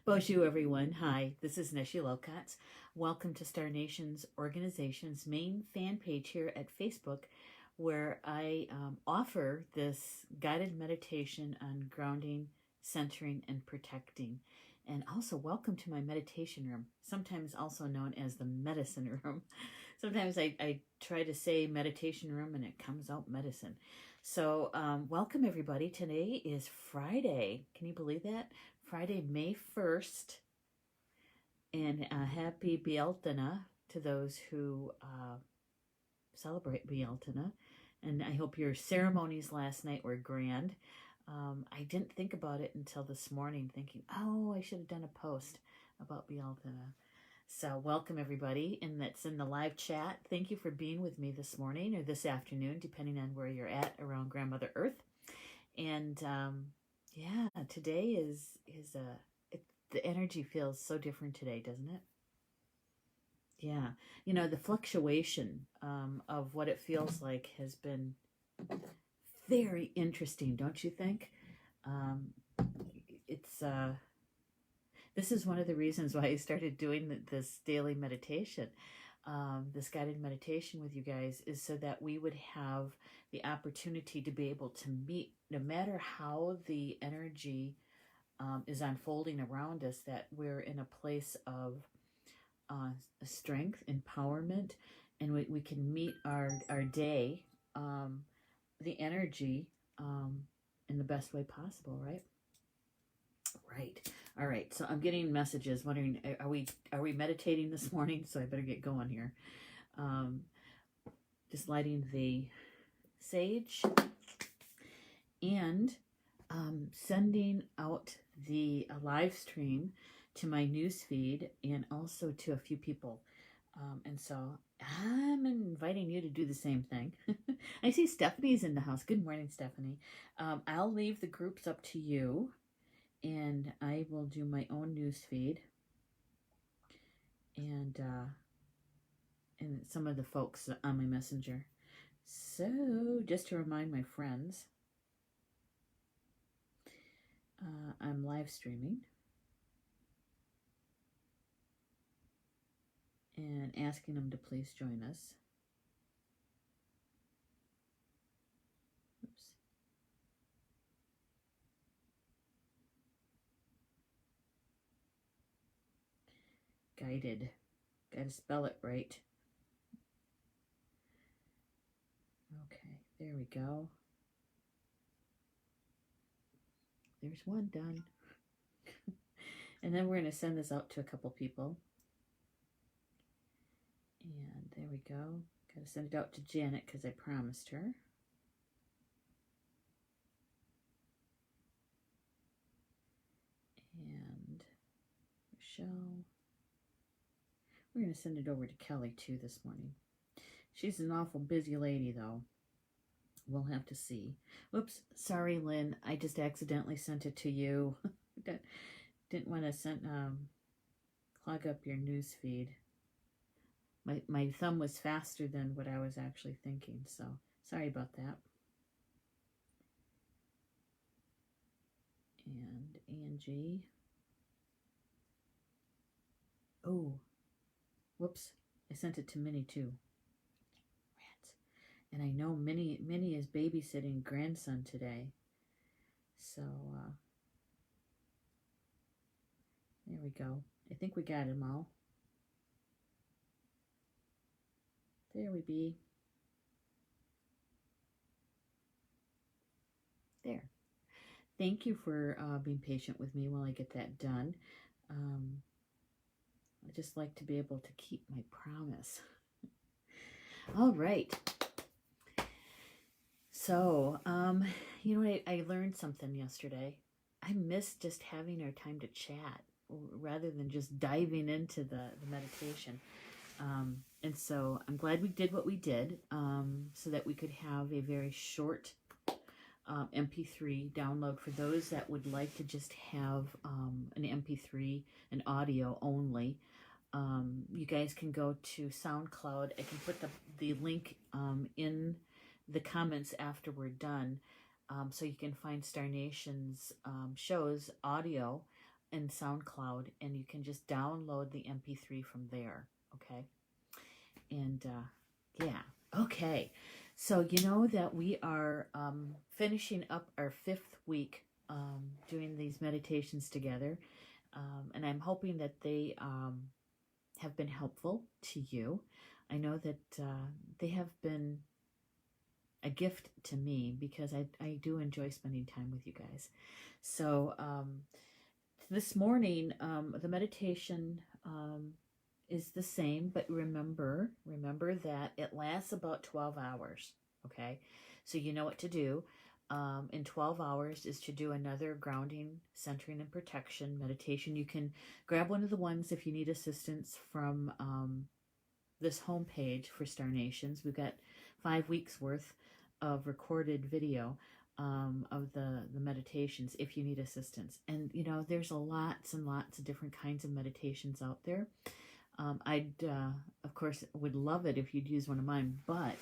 Bosho, everyone. Hi, this is Neshi. Welcome to Star Nation's organization's main fan page here at Facebook, where I offer this guided meditation on grounding, centering, and protecting. And also, welcome to my meditation room, sometimes also known as the medicine room. Sometimes I try to say meditation room and it comes out medicine. So, welcome everybody. Today is Friday. Can you believe that? Friday, May 1st. And happy Bieltana to those who celebrate Bieltana. And I hope your ceremonies last night were grand. I didn't think about it until this morning, thinking, oh, I should have done a post about Bieltana. So welcome everybody, and that's in the live chat. Thank you for being with me this morning or this afternoon, depending on where you're at around Grandmother Earth. And yeah, today the energy feels so different today, doesn't it? Yeah, the fluctuation of what it feels like has been very interesting, don't you think? It's this is one of the reasons why I started doing this daily meditation, this guided meditation with you guys, is so that we would have the opportunity to be able to meet, no matter how the energy is unfolding around us, that we're in a place of strength, empowerment, and we can meet our day, the energy, in the best way possible, right? Right. All right. So I'm getting messages wondering, are we meditating this morning? So I better get going here. Just lighting the sage and sending out the live stream to my news feed and also to a few people. And so I'm inviting you to do the same thing. I see Stephanie's in the house. Good morning, Stephanie. I'll leave the groups up to you, and I will do my own news feed and some of the folks on my messenger. So just to remind my friends, I'm live streaming and asking them to please join us. Oops. Guided. Gotta spell it right. Okay, there we go. There's one done. And then we're going to send this out to a couple people. And there we go. Got to send it out to Janet because I promised her. And Michelle. We're going to send it over to Kelly too this morning. She's an awful busy lady though. We'll have to see. Whoops, sorry Lynn, I just accidentally sent it to you. Didn't want to clog up your news feed. My thumb was faster than what I was actually thinking, so sorry about that. And Angie. Oh, whoops, I sent it to Minnie too. Rats. And I know Minnie is babysitting grandson today. So, there we go. I think we got them all. There we be. There. Thank you for being patient with me while I get that done. I just like to be able to keep my promise. All right. So, I learned something yesterday. I missed just having our time to chat rather than just diving into the meditation. And so I'm glad we did what we did, so that we could have a very short MP3 download for those that would like to just have an MP3, an audio only. You guys can go to SoundCloud. I can put the link in the comments after we're done, so you can find Star Nation's shows audio and SoundCloud, and you can just download the MP3 from there, okay? And yeah, okay. So you know that we are finishing up our 5th week doing these meditations together, and I'm hoping that they have been helpful to you. I know that they have been a gift to me because I do enjoy spending time with you guys. So this morning, the meditation is the same, but remember that it lasts about 12 hours, okay? So you know what to do. In 12 hours is to do another grounding, centering, and protection meditation. You can grab one of the ones if you need assistance from this homepage for Star Nations. We've got 5 weeks worth of recorded video of the meditations if you need assistance. And you know, there's lots and lots of different kinds of meditations out there. I'd of course would love it if you'd use one of mine, but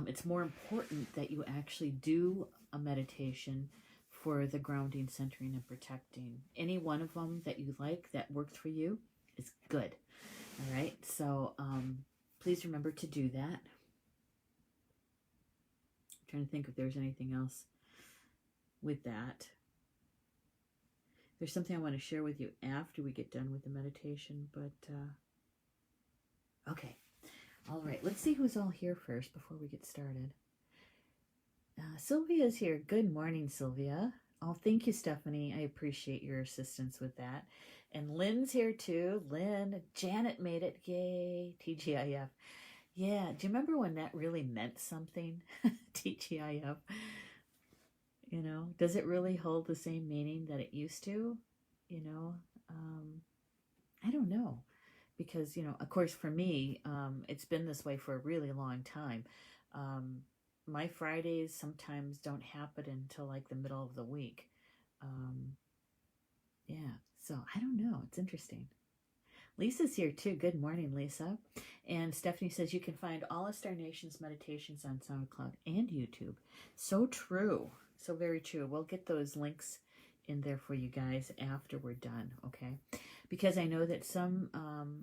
it's more important that you actually do a meditation for the grounding, centering, and protecting. Any one of them that you like that worked for you is good. All right, so please remember to do that. I'm trying to think if there's anything else with that. There's something I want to share with you after we get done with the meditation, but okay. All right, let's see who's all here first before we get started. Sylvia's here. Good morning, Sylvia. Oh, thank you, Stephanie. I appreciate your assistance with that. And Lynn's here too. Lynn, Janet made it. Yay, TGIF. Yeah, do you remember when that really meant something? TGIF. You know, does it really hold the same meaning that it used to? You know, I don't know. Because, you know, of course, for me, it's been this way for a really long time. My Fridays sometimes don't happen until like the middle of the week. Yeah, so I don't know. It's interesting. Lisa's here too. Good morning, Lisa. And Stephanie says you can find all of Star Nation's meditations on SoundCloud and YouTube. So true. So very true. We'll get those links in there for you guys after we're done, okay? Because I know that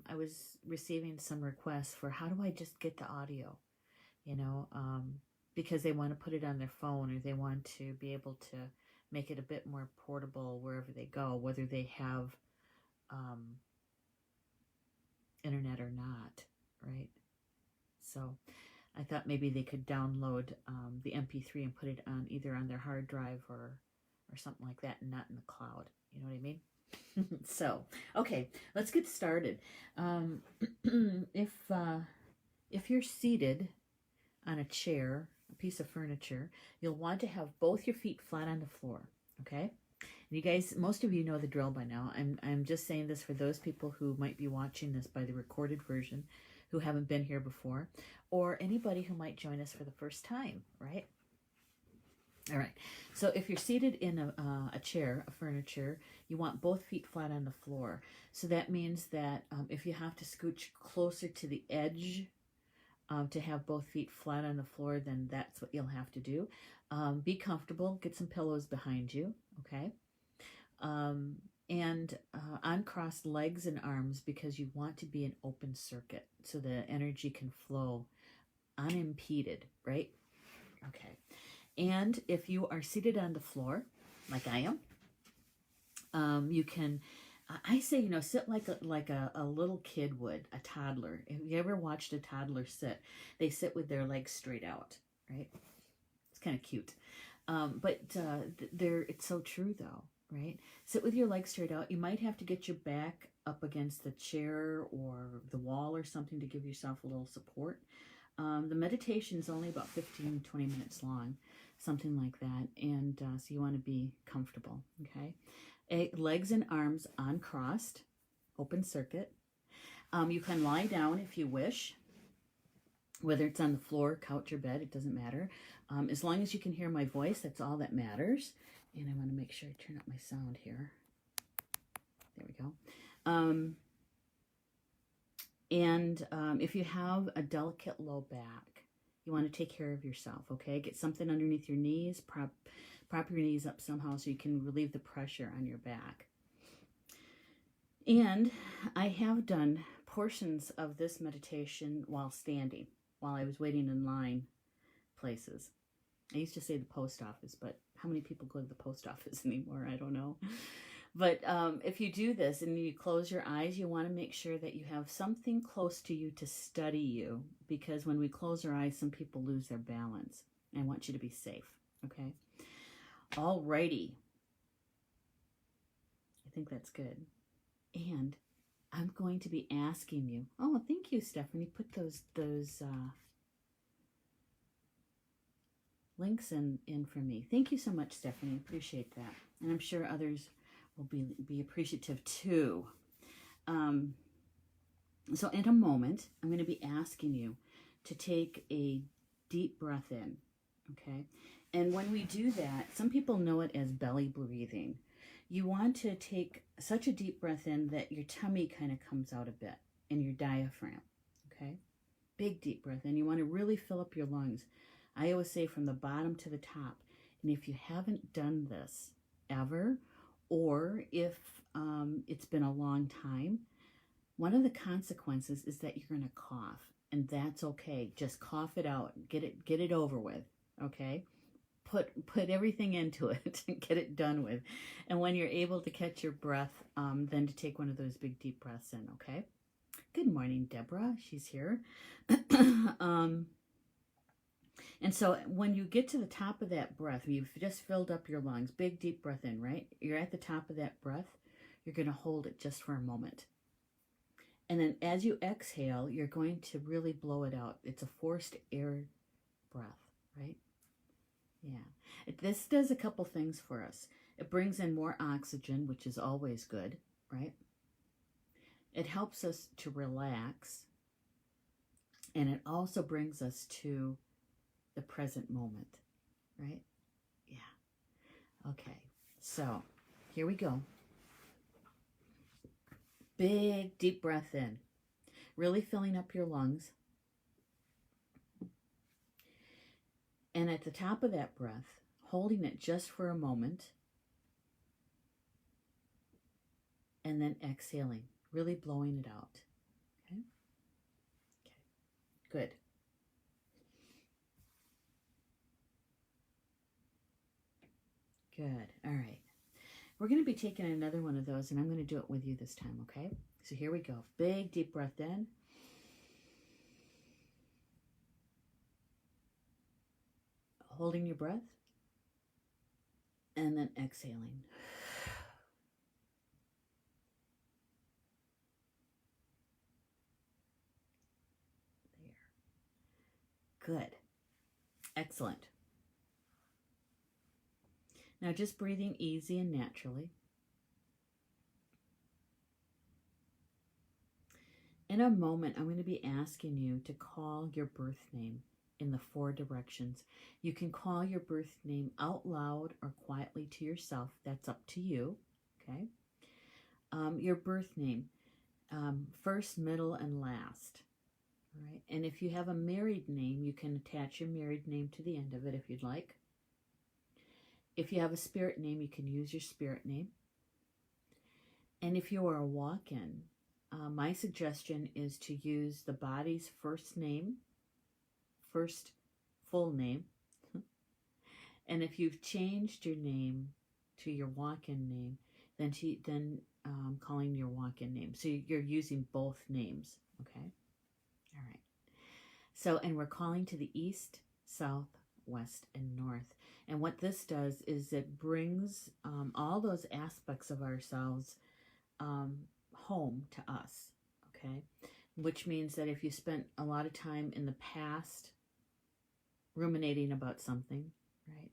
I was receiving some requests for how do I just get the audio, you know, because they want to put it on their phone or they want to be able to make it a bit more portable wherever they go, whether they have internet or not, right? So I thought maybe they could download the MP3 and put it on either on their hard drive or something like that and not in the cloud. You know what I mean? So, okay, let's get started. If you're seated on a chair, a piece of furniture, you'll want to have both your feet flat on the floor, okay? And you guys, most of you know the drill by now. I'm just saying this for those people who might be watching this by the recorded version, who haven't been here before, or anybody who might join us for the first time, right? All right, so if you're seated in a chair, a furniture, you want both feet flat on the floor. So that means that if you have to scooch closer to the edge to have both feet flat on the floor, then that's what you'll have to do. Be comfortable, get some pillows behind you, okay? And uncross legs and arms because you want to be an open circuit so the energy can flow unimpeded, right? Okay. And if you are seated on the floor, like I am, you can, I say, you know, sit like a little kid would, a toddler. Have you ever watched a toddler sit? They sit with their legs straight out, right? It's kind of cute. But it's so true though, right? Sit with your legs straight out. You might have to get your back up against the chair or the wall or something to give yourself a little support. The meditation is only about 15, 20 minutes long, something like that. And so you want to be comfortable, okay? Legs and arms uncrossed, open circuit. You can lie down if you wish, whether it's on the floor, couch, or bed, it doesn't matter. As long as you can hear my voice, that's all that matters. And I want to make sure I turn up my sound here. There we go. If you have a delicate low back, you want to take care of yourself, okay? Get something underneath your knees, prop your knees up somehow so you can relieve the pressure on your back. And I have done portions of this meditation while standing, while I was waiting in line places. I used to say the post office, but how many people go to the post office anymore? I don't know. But if you do this and you close your eyes, you want to make sure that you have something close to you to study you, because when we close our eyes, some people lose their balance. I want you to be safe, okay? Alrighty. I think that's good. And I'm going to be asking you. Oh, thank you, Stephanie. Put those links in for me. Thank you so much, Stephanie. Appreciate that. And I'm sure others will be appreciative too. So in a moment, I'm going to be asking you to take a deep breath in, okay? And when we do that, some people know it as belly breathing. You want to take such a deep breath in that your tummy kind of comes out a bit and your diaphragm, okay? Big deep breath in. You want to really fill up your lungs. I always say from the bottom to the top. And if you haven't done this ever, or if it's been a long time, one of the consequences is that you're going to cough, and that's okay. Just cough it out. Get it over with, okay? Put everything into it and get it done with. And when you're able to catch your breath, then to take one of those big deep breaths in, okay? Good morning, Deborah. She's here. And so when you get to the top of that breath, you've just filled up your lungs, big deep breath in, right? You're at the top of that breath. You're going to hold it just for a moment. And then as you exhale, you're going to really blow it out. It's a forced air breath, right? Yeah. This does a couple things for us. It brings in more oxygen, which is always good, right? It helps us to relax. And it also brings us to the present moment, right? Yeah. Okay. So here we go. Big deep breath in, really filling up your lungs. And at the top of that breath, holding it just for a moment, and then exhaling, really blowing it out. Okay? Okay. Good. Good. All right. We're going to be taking another one of those, and I'm going to do it with you this time, okay? So here we go. Big deep breath in. Holding your breath. And then exhaling. There. Good. Excellent. Now just breathing easy and naturally. In a moment, I'm going to be asking you to call your birth name in the 4 directions. You can call your birth name out loud or quietly to yourself. That's up to you, okay? Your birth name, first, middle, and last, all right? And if you have a married name, you can attach your married name to the end of it if you'd like. If you have a spirit name, you can use your spirit name. And if you are a walk-in, my suggestion is to use the body's first name, first full name. And if you've changed your name to your walk-in name, then calling your walk-in name. So you're using both names, okay? All right. So, and we're calling to the east, south, west, and north. And what this does is it brings all those aspects of ourselves home to us, okay? Which means that if you spent a lot of time in the past ruminating about something, right?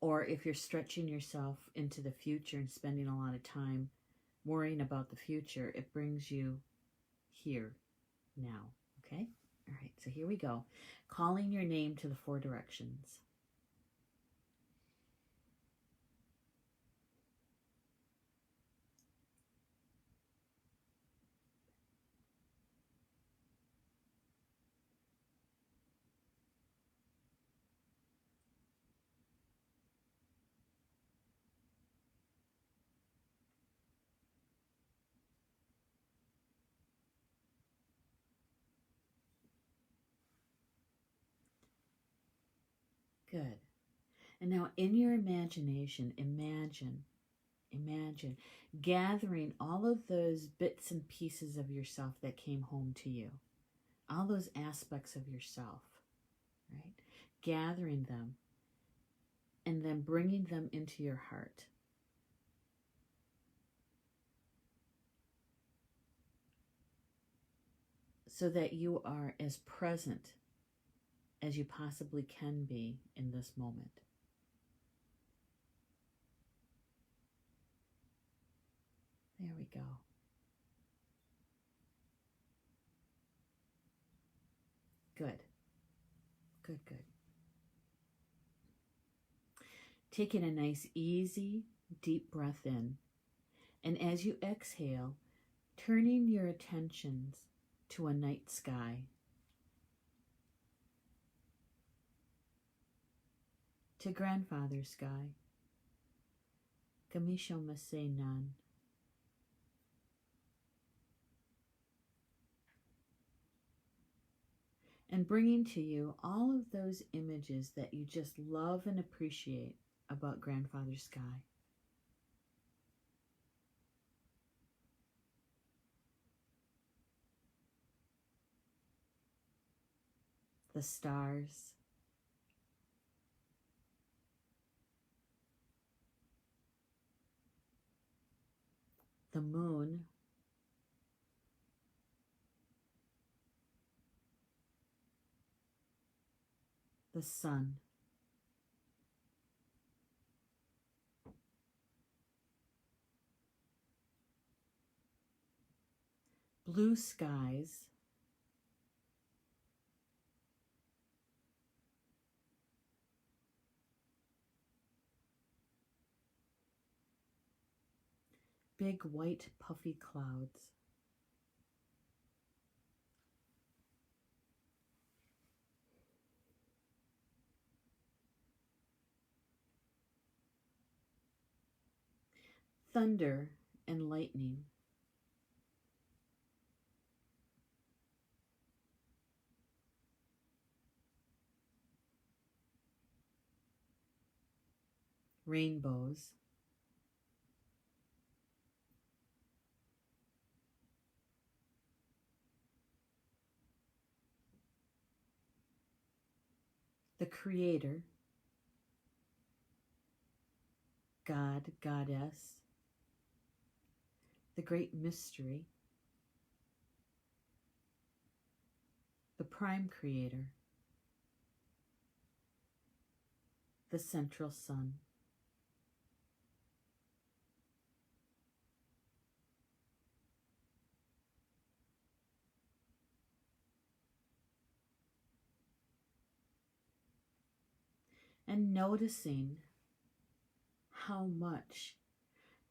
Or if you're stretching yourself into the future and spending a lot of time worrying about the future, it brings you here now, okay? All right, so here we go. Calling your name to the 4 directions. Good. And now in your imagination, imagine gathering all of those bits and pieces of yourself that came home to you, all those aspects of yourself, right? Gathering them and then bringing them into your heart. So that you are as present as you possibly can be in this moment. There we go. Good. Good, good. Taking a nice, easy, deep breath in. And as you exhale, turning your attentions to a night sky. To grandfather's sky. Kamisho Masei Nan. And bringing to you all of those images that you just love and appreciate about grandfather's sky. The stars, the moon, the sun, blue skies, big white puffy clouds, thunder and lightning, rainbows, the Creator, God, Goddess, the Great Mystery, the Prime Creator, the Central Sun. And noticing how much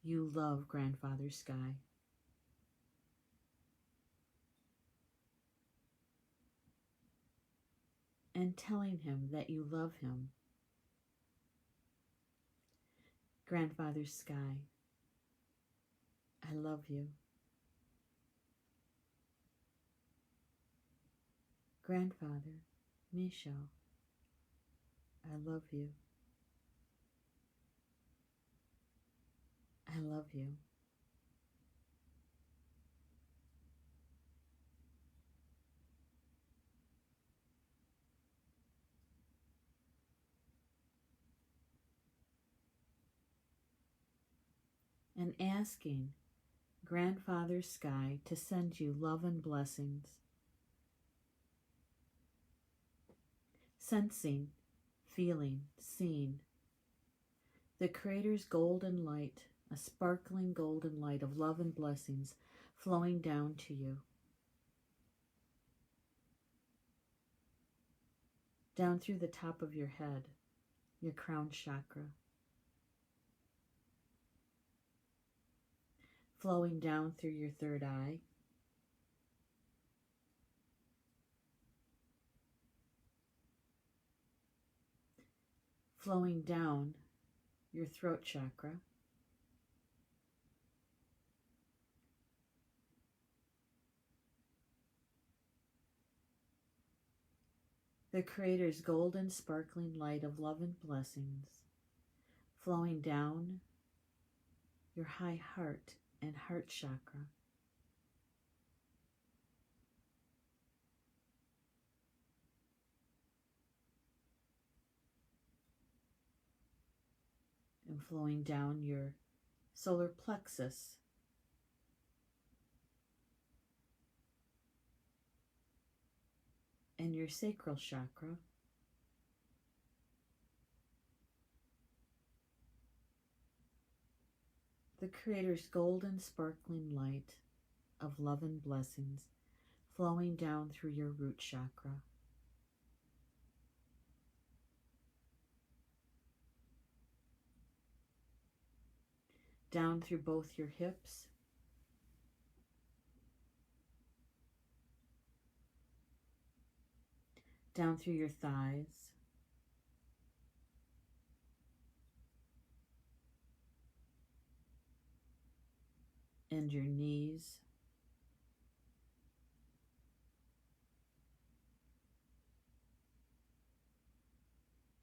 you love grandfather's sky. And telling him that you love him. Grandfather's sky, I love you. Grandfather, Misho, I love you. I love you. And asking Grandfather Sky to send you love and blessings. Sensing, feeling, seeing the Creator's golden light, a sparkling golden light of love and blessings flowing down to you. Down through the top of your head, your crown chakra. Flowing down through your third eye. Flowing down your throat chakra. the Creator's golden sparkling light of love and blessings flowing down your high heart and heart chakra, and flowing down your solar plexus, and your sacral chakra, the Creator's golden sparkling light of love and blessings flowing down through your root chakra, down through both your hips, down through your thighs, and your knees,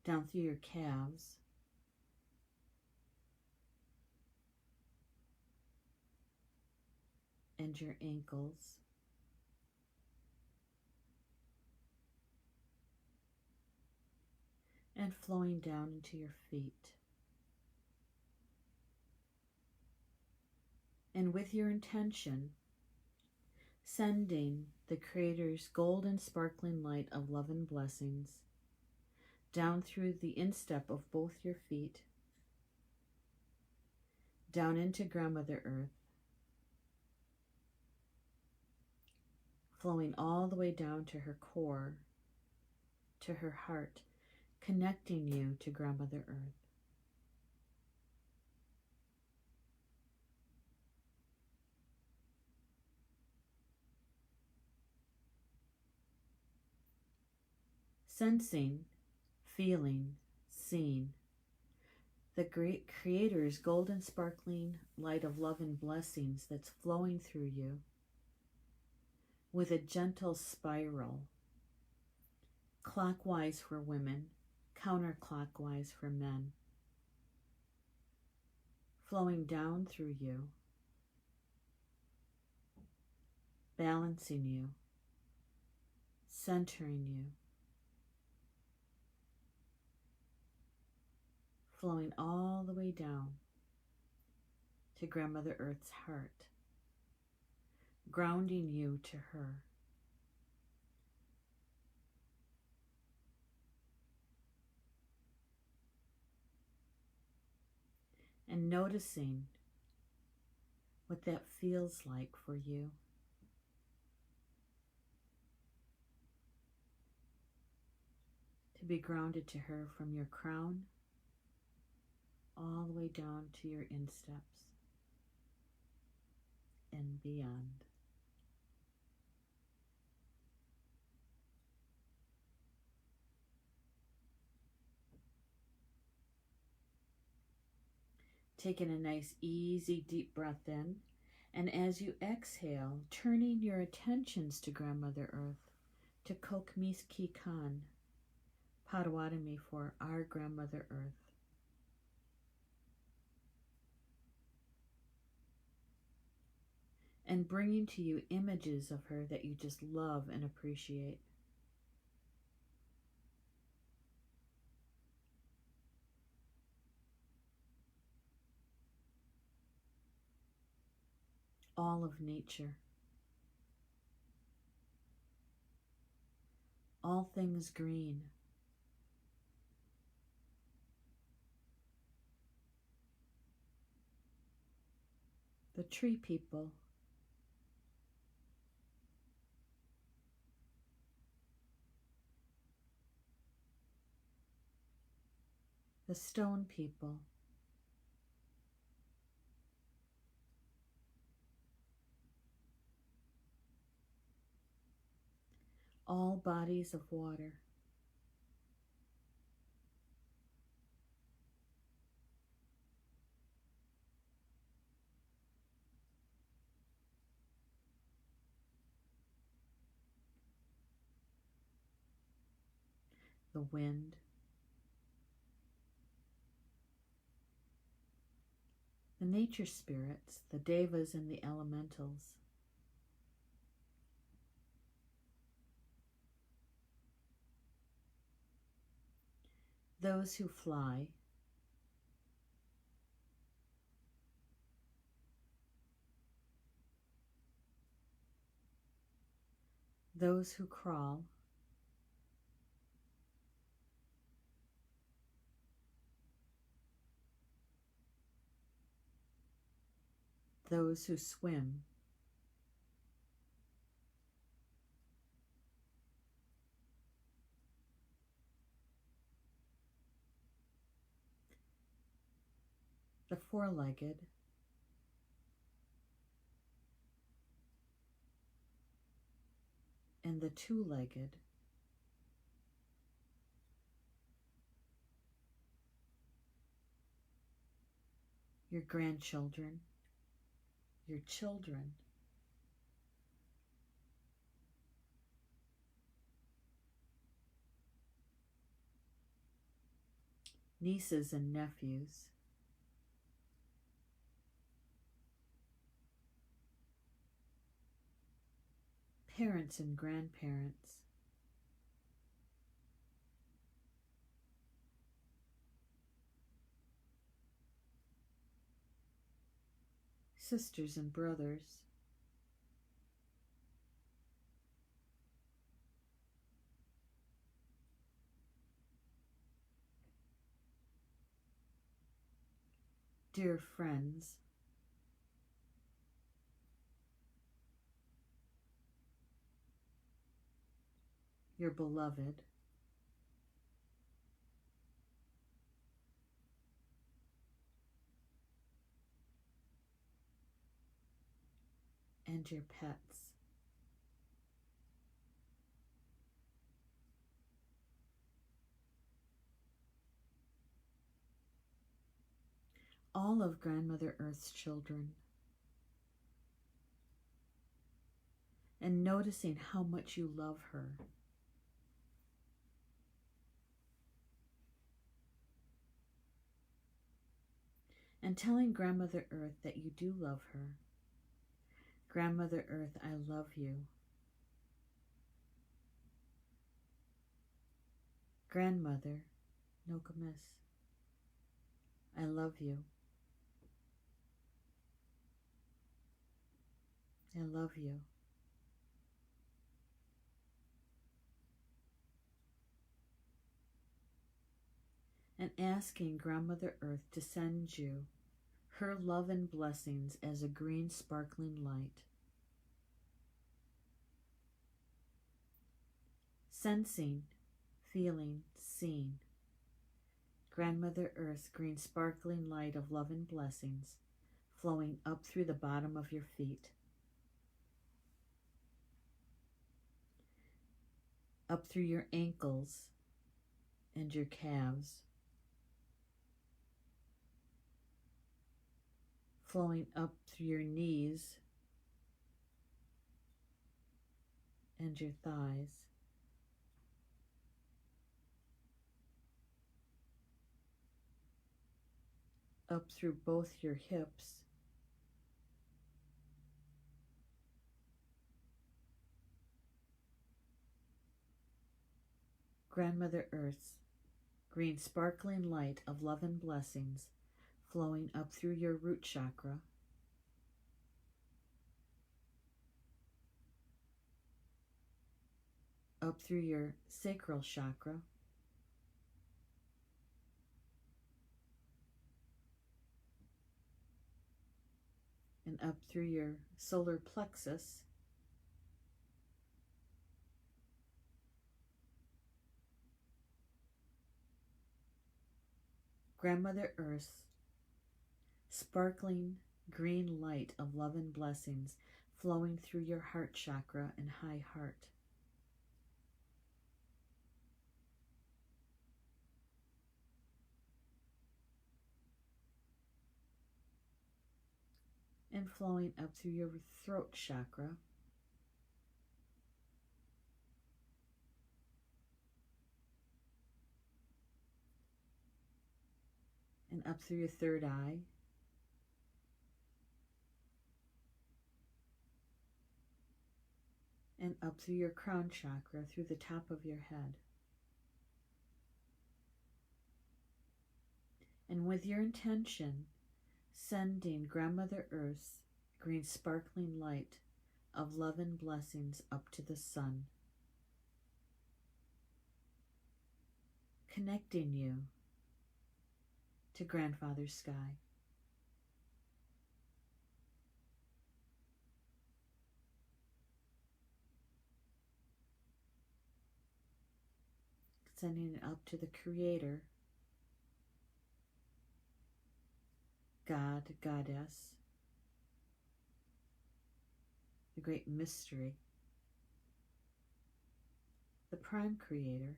down through your calves, and your ankles, and flowing down into your feet. And with your intention, sending the Creator's golden sparkling light of love and blessings down through the instep of both your feet, down into Grandmother Earth, flowing all the way down to her core, to her heart, connecting you to Grandmother Earth. Sensing, feeling, seeing the great Creator's golden sparkling light of love and blessings that's flowing through you with a gentle spiral, clockwise for women, counterclockwise for men, flowing down through you, balancing you, centering you, flowing all the way down to Grandmother Earth's heart, grounding you to her. And noticing what that feels like for you. To be grounded to her from your crown all the way down to your insteps and beyond. Taking a nice, easy, deep breath in, and as you exhale, turning your attentions to Grandmother Earth, to Kokmiski Khan, Potawatomi for our Grandmother Earth. And bringing to you images of her that you just love and appreciate. All of nature. All things green. The tree people. The stone people. All bodies of water. the wind, the nature spirits, the devas and the elementals, those who fly, those who crawl, those who swim, the four-legged, and the two-legged, your grandchildren, your children, nieces and nephews, parents and grandparents, sisters and brothers, dear friends, your beloved, and your pets. All of Grandmother Earth's children, and noticing how much you love her. And telling Grandmother Earth that you do love her. Grandmother Earth, I love you. Grandmother, Nokomis, I love you. I love you. And asking Grandmother Earth to send you her love and blessings as a green sparkling light. Sensing, feeling, seeing Grandmother Earth's green sparkling light of love and blessings flowing up through the bottom of your feet, up through your ankles and your calves, flowing up through your knees and your thighs, up through both your hips, Grandmother Earth's green sparkling light of love and blessings flowing up through your root chakra, up through your sacral chakra, and up through your solar plexus, Grandmother Earth's sparkling green light of love and blessings flowing through your heart chakra and high heart. And flowing up through your throat chakra, and up through your third eye, and up through your crown chakra, through the top of your head. And with your intention, sending Grandmother Earth's green sparkling light of love and blessings up to the sun, connecting you to Grandfather Sky. Sending it up to the Creator, God, Goddess, the Great Mystery, the Prime Creator,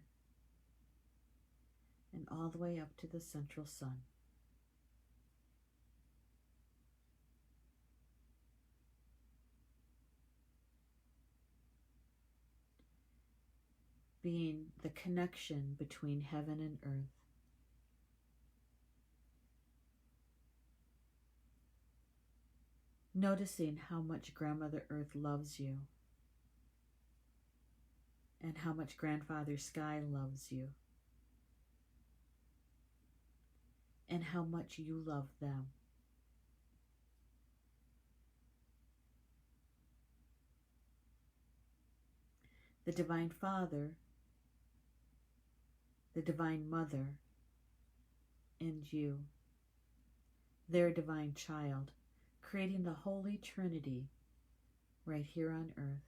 and all the way up to the Central Sun. Being the connection between heaven and earth. Noticing how much Grandmother Earth loves you and how much Grandfather Sky loves you and how much you love them. The Divine Father, the Divine Mother, and you, their divine child, creating the Holy Trinity right here on earth.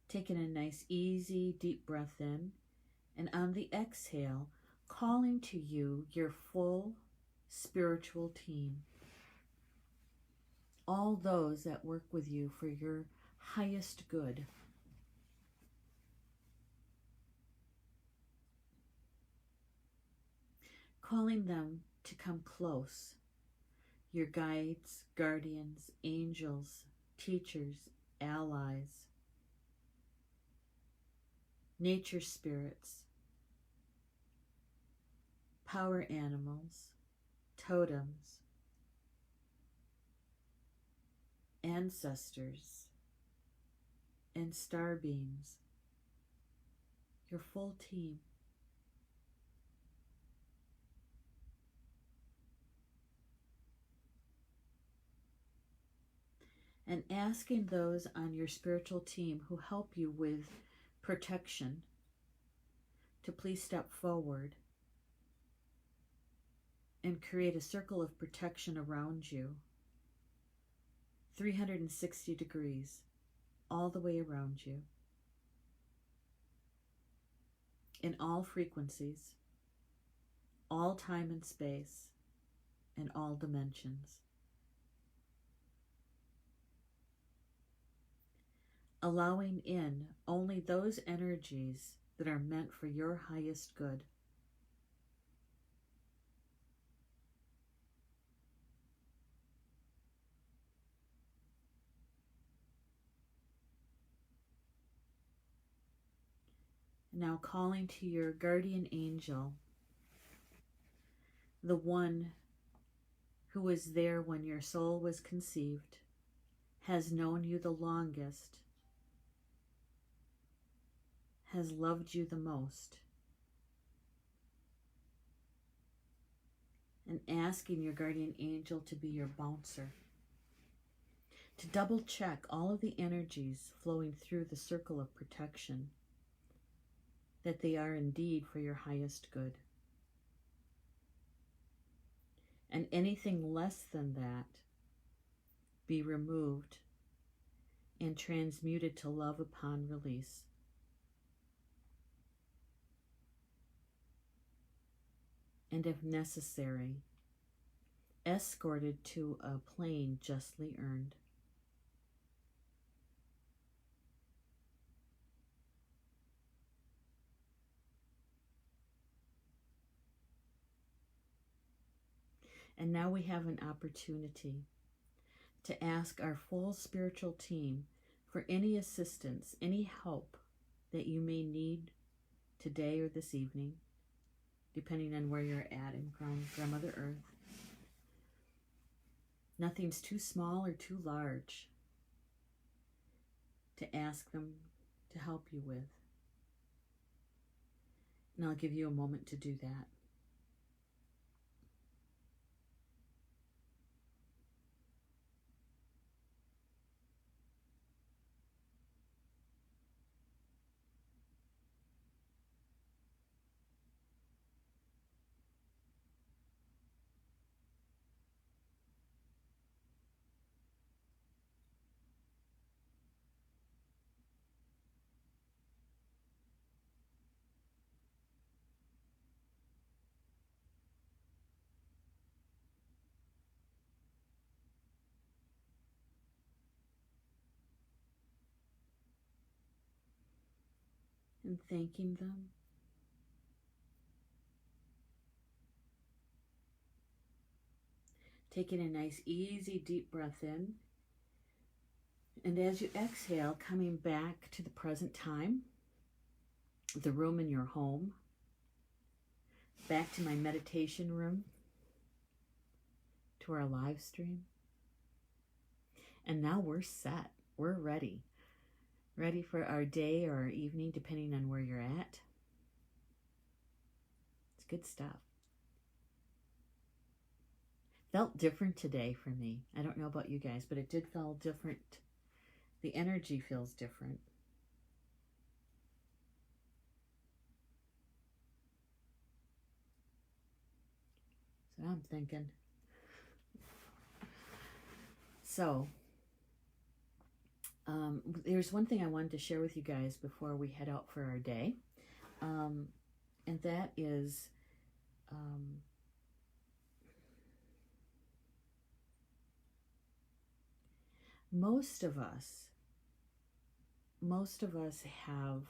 Taking a nice, easy, deep breath in, and on the exhale, calling to you your full spiritual team. All those that work with you for your highest good. Calling them to come close. Your guides, guardians, angels, teachers, allies, nature spirits, power animals, totems, ancestors, and star beams, your full team. And asking those on your spiritual team who help you with protection to please step forward and create a circle of protection around you, 360 degrees, all the way around you, in all frequencies, all time and space, and all dimensions. Allowing in only those energies that are meant for your highest good. Now calling to your guardian angel, the one who was there when your soul was conceived, has known you the longest, has loved you the most, and asking your guardian angel to be your bouncer, to double check all of the energies flowing through the circle of protection, that they are indeed for your highest good. And anything less than that be removed and transmuted to love upon release. And if necessary, escorted to a plane justly earned. And now we have an opportunity to ask our full spiritual team for any assistance, any help that you may need today or this evening, depending on where you're at in Grandmother Earth. Nothing's too small or too large to ask them to help you with. And I'll give you a moment to do that. And thanking them. Taking a nice, easy, deep breath in. And as you exhale, coming back to the present time, the room in your home, back to my meditation room, to our live stream. And now we're set. We're ready. Ready for our day or our evening, depending on where you're at. It's good stuff. Felt different today for me. I don't know about you guys, but it did feel different. The energy feels different. So I'm thinking. So, there's one thing I wanted to share with you guys before we head out for our day. And that is most of us have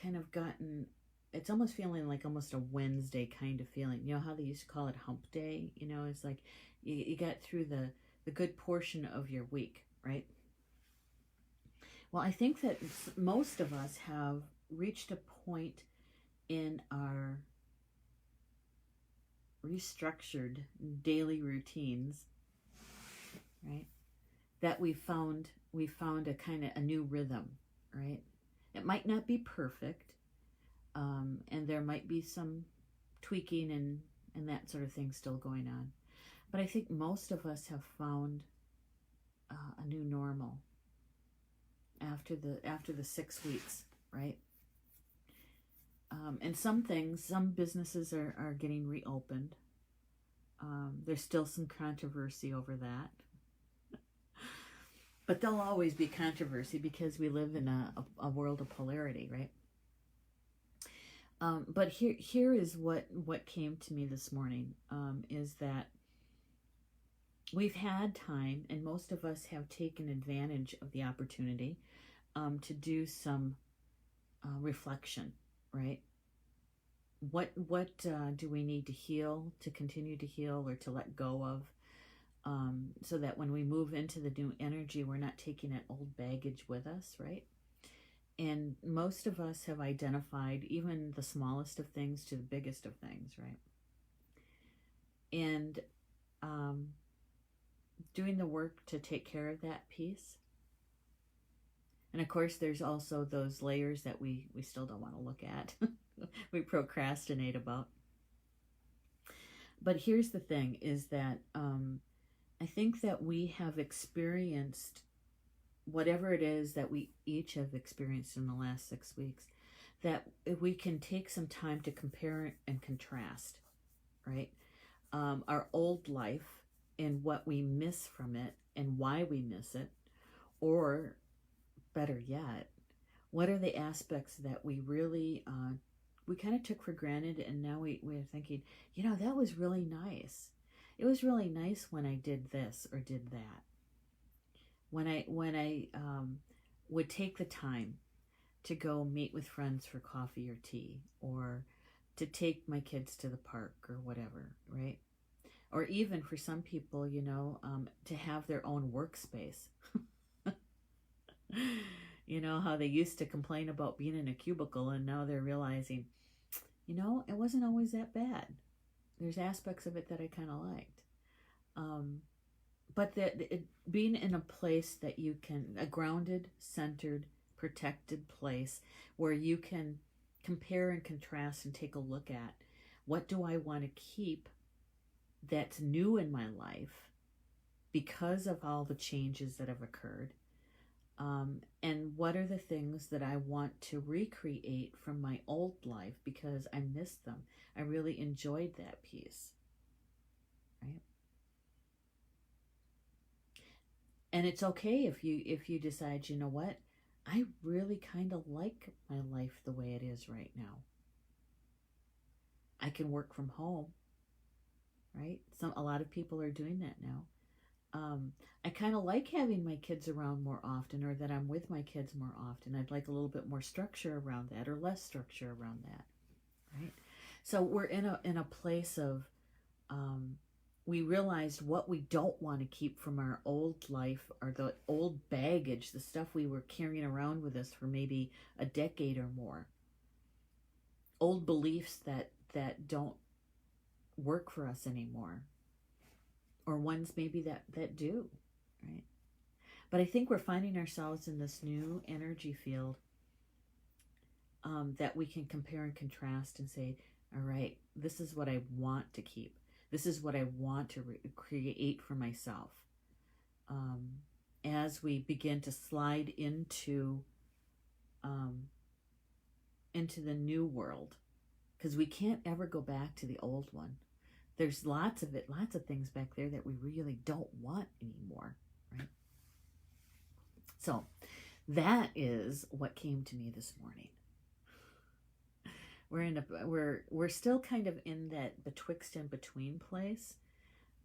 kind of gotten, it's almost feeling like almost a Wednesday kind of feeling. You know how they used to call it hump day? You know, it's like you got through the good portion of your week, right? Well, I think that most of us have reached a point in our restructured daily routines, right, that we found a kind of a new rhythm, right? It might not be perfect, and there might be some tweaking and that sort of thing still going on. But I think most of us have found a new normal after the 6 weeks, right? And some businesses are getting reopened. There's still some controversy over that. But there'll always be controversy because we live in a world of polarity, right? But here is what came to me this morning, is that we've had time, and most of us have taken advantage of the opportunity to do some reflection, right? What do we need to heal, to continue to heal, or to let go of, so that when we move into the new energy, we're not taking that old baggage with us, right? And most of us have identified even the smallest of things to the biggest of things, right? And doing the work to take care of that piece. And of course, there's also those layers that we still don't want to look at. We procrastinate about. But here's the thing, is that I think that we have experienced whatever it is that we each have experienced in the last 6 weeks, that if we can take some time to compare and contrast, right? Our old life and what we miss from it and why we miss it, or better yet, what are the aspects that we really we kind of took for granted, and now we're thinking, you know, that was really nice. It was really nice when I did this or did that. When I would take the time to go meet with friends for coffee or tea, or to take my kids to the park or whatever, right? Or even for some people, to have their own workspace. You know, how they used to complain about being in a cubicle, and now they're realizing, it wasn't always that bad. There's aspects of it that I kind of liked. But being in a place that you can, a grounded, centered, protected place where you can compare and contrast and take a look at, what do I want to keep that's new in my life because of all the changes that have occurred? And what are the things that I want to recreate from my old life because I missed them? I really enjoyed that piece, right? And it's okay if you decide, you know what, I really kind of like my life the way it is right now. I can work from home, right? A lot of people are doing that now. I kind of like having my kids around more often, or that I'm with my kids more often. I'd like a little bit more structure around that, or less structure around that, right? So we're in a place of we realized what we don't want to keep from our old life, or the old baggage, the stuff we were carrying around with us for maybe a decade or more. Old beliefs that don't work for us anymore, or ones maybe that do, right? But I think we're finding ourselves in this new energy field that we can compare and contrast and say, all right, this is what I want to keep. This is what I want to create for myself. As we begin to slide into the new world, because we can't ever go back to the old one. There's lots of things back there that we really don't want anymore, right? So that is what came to me this morning. We're still kind of in that betwixt and between place,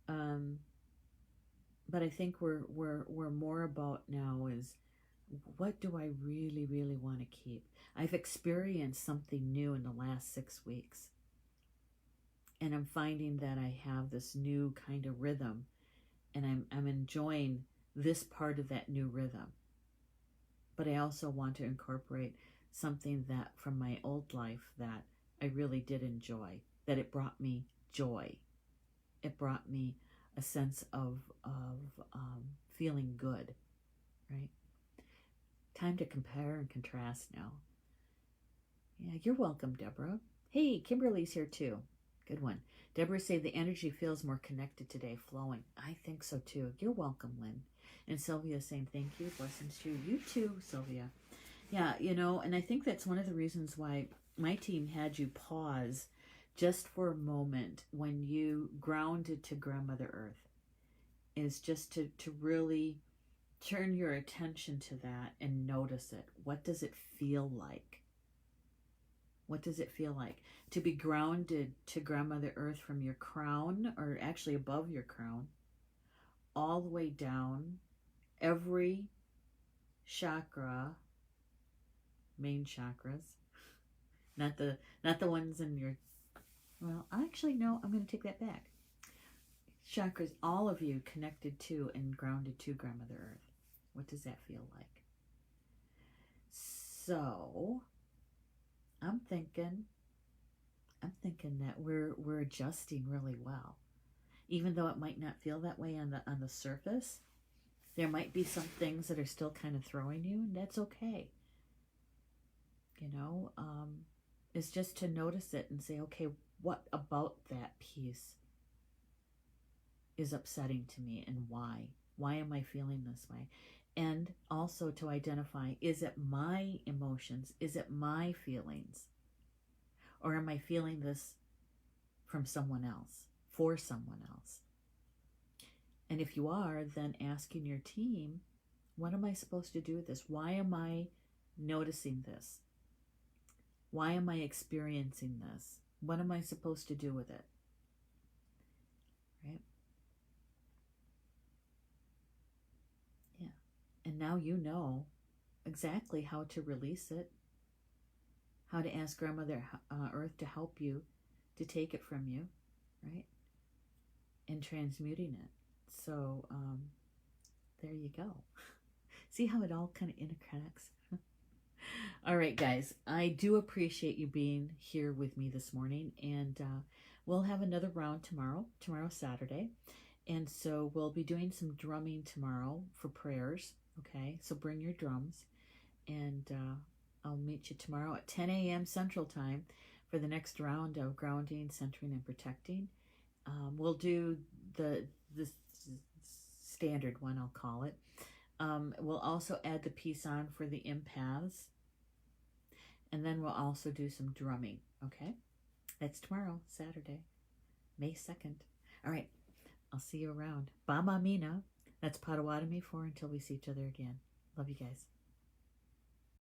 but I think we're more about now is, what do I really, really want to keep? I've experienced something new in the last 6 weeks. And I'm finding that I have this new kind of rhythm, and I'm enjoying this part of that new rhythm. But I also want to incorporate something that from my old life that I really did enjoy, that it brought me joy. It brought me a sense of feeling good, right? Time to compare and contrast now. Yeah, you're welcome, Deborah. Hey, Kimberly's here too. Good one. Deborah said the energy feels more connected today, flowing. I think so too. You're welcome, Lynn. And Sylvia saying thank you. Blessings to you too, Sylvia. Yeah, and I think that's one of the reasons why my team had you pause just for a moment when you grounded to Grandmother Earth, is just to really turn your attention to that and notice it. What does it feel like? What does it feel like to be grounded to Grandmother Earth from your crown, or actually above your crown, all the way down, every chakra, main chakras, not the ones in your, well, actually no, I'm going to take that back. Chakras, all of you connected to and grounded to Grandmother Earth. What does that feel like? So I'm thinking that we're adjusting really well. Even though it might not feel that way on the surface, there might be some things that are still kind of throwing you, and that's okay. Is just to notice it and say, okay, what about that piece is upsetting to me, and why? Why am I feeling this way? And also to identify, is it my emotions? Is it my feelings? Or am I feeling this from someone else, for someone else? And if you are, then asking your team, what am I supposed to do with this? Why am I noticing this? Why am I experiencing this? What am I supposed to do with it? Right? Yeah. And now you know exactly how to release it, how to ask Grandmother Earth to help you, to take it from you, right? and transmuting it. So there you go. See how it all kind of interconnects? All right, guys, I do appreciate you being here with me this morning, and we'll have another round tomorrow. Tomorrow's Saturday, and so we'll be doing some drumming tomorrow for prayers. Okay, so bring your drums, and I'll meet you tomorrow at 10 a.m. Central Time for the next round of grounding, centering, and protecting. We'll do the standard one, I'll call it. We'll also add the piece on for the empaths. And then we'll also do some drumming, okay? That's tomorrow, Saturday, May 2nd. All right, I'll see you around. Bama Mina. That's Potawatomi for until we see each other again. Love you guys.